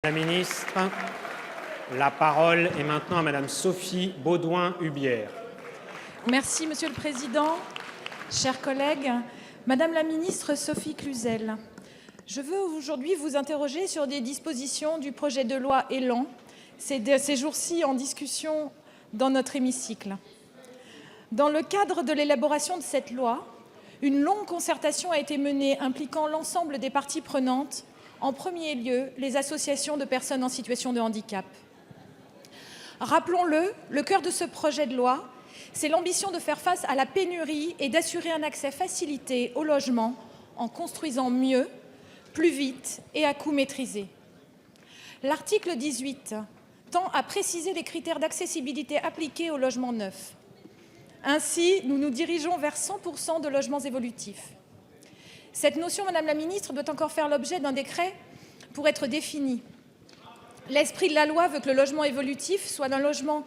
La ministre, la parole est maintenant à Madame Sophie Beaudouin-Hubière. Merci, Monsieur le Président. Chers collègues, Madame la ministre Sophie Cluzel, je veux aujourd'hui vous interroger sur des dispositions du projet de loi ÉLAN, ces jours-ci en discussion dans notre hémicycle. Dans le cadre de l'élaboration de cette loi, une longue concertation a été menée impliquant l'ensemble des parties prenantes, en premier lieu les associations de personnes en situation de handicap. Rappelons-le, le cœur de ce projet de loi, c'est l'ambition de faire face à la pénurie et d'assurer un accès facilité au logement en construisant mieux, plus vite et à coût maîtrisé. L'article 18 tend à préciser les critères d'accessibilité appliqués au logement neuf. Ainsi, nous nous dirigeons vers 100% de logements évolutifs. Cette notion, Madame la ministre, doit encore faire l'objet d'un décret pour être définie. L'esprit de la loi veut que le logement évolutif soit un logement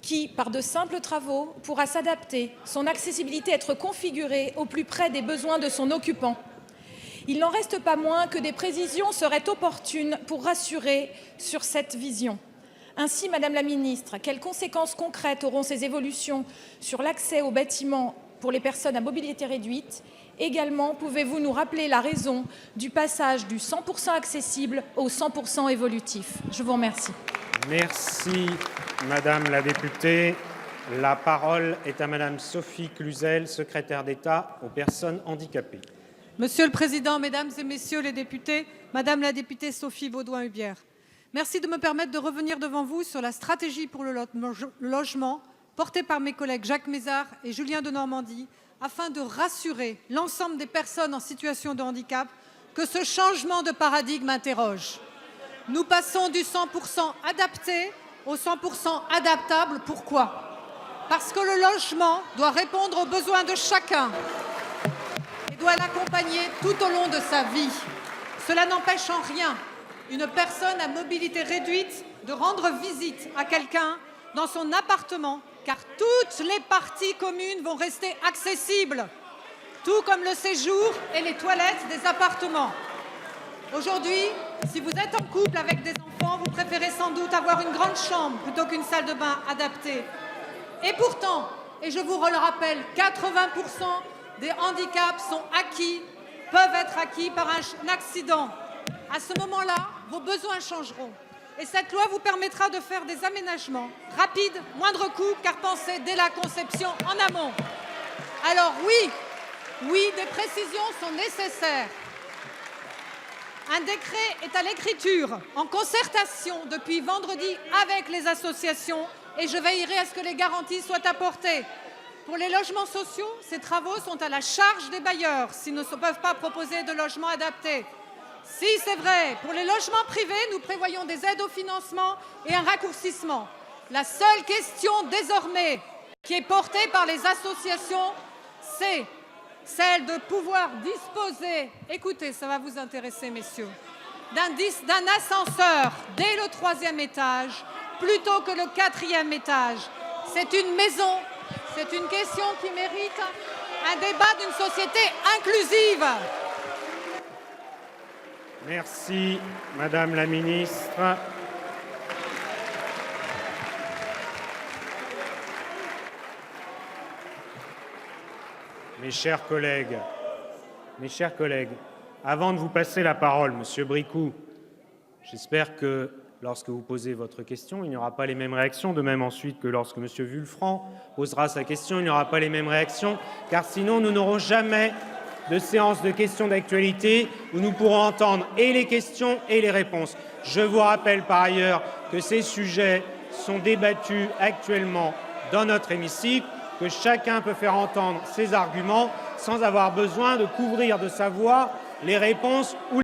qui, par de simples travaux, pourra s'adapter, son accessibilité être configurée au plus près des besoins de son occupant. Il n'en reste pas moins que des précisions seraient opportunes pour rassurer sur cette vision. Ainsi, Madame la ministre, quelles conséquences concrètes auront ces évolutions sur l'accès aux bâtiments pour les personnes à mobilité réduite? Également, pouvez-vous nous rappeler la raison du passage du 100% accessible au 100% évolutif? Je vous remercie. Merci, Madame la députée. La parole est à Madame Sophie Cluzel, secrétaire d'État aux personnes handicapées. Monsieur le Président, Mesdames et Messieurs les députés, Madame la députée Sophie Beaudouin-Hubière, merci de me permettre de revenir devant vous sur la stratégie pour le logement portée par mes collègues Jacques Mézard et Julien Denormandie, afin de rassurer l'ensemble des personnes en situation de handicap que ce changement de paradigme interroge. Nous passons du 100% adapté au 100% adaptable. Pourquoi? Parce que le logement doit répondre aux besoins de chacun et doit l'accompagner tout au long de sa vie. Cela n'empêche en rien une personne à mobilité réduite de rendre visite à quelqu'un dans son appartement, car toutes les parties communes vont rester accessibles, tout comme le séjour et les toilettes des appartements. Aujourd'hui, si vous êtes en couple avec des enfants, vous préférez sans doute avoir une grande chambre plutôt qu'une salle de bain adaptée. Et pourtant, et je vous le rappelle, 80% des handicaps sont acquis, peuvent être acquis par un accident. À ce moment-là, vos besoins changeront. Et cette loi vous permettra de faire des aménagements rapides, moindre coût, car pensés dès la conception en amont. Alors oui, des précisions sont nécessaires. Un décret est à l'écriture, en concertation depuis vendredi avec les associations, et je veillerai à ce que les garanties soient apportées. Pour les logements sociaux, ces travaux sont à la charge des bailleurs s'ils ne peuvent pas proposer de logements adaptés. Si, c'est vrai, pour les logements privés, nous prévoyons des aides au financement et un raccourcissement. La seule question désormais qui est portée par les associations, c'est celle de pouvoir disposer, écoutez, ça va vous intéresser, messieurs, d'un ascenseur dès le 3e étage plutôt que le 4e étage. C'est une maison, c'est une question qui mérite un débat d'une société inclusive. Merci, Madame la ministre. Mes chers collègues, avant de vous passer la parole, Monsieur Bricout, j'espère que lorsque vous posez votre question, il n'y aura pas les mêmes réactions, de même ensuite que lorsque Monsieur Vulfranc posera sa question, il n'y aura pas les mêmes réactions, car sinon nous n'aurons jamais de séance de questions d'actualité où nous pourrons entendre et les questions et les réponses. Je vous rappelle par ailleurs que ces sujets sont débattus actuellement dans notre hémicycle, que chacun peut faire entendre ses arguments sans avoir besoin de couvrir de sa voix les réponses ou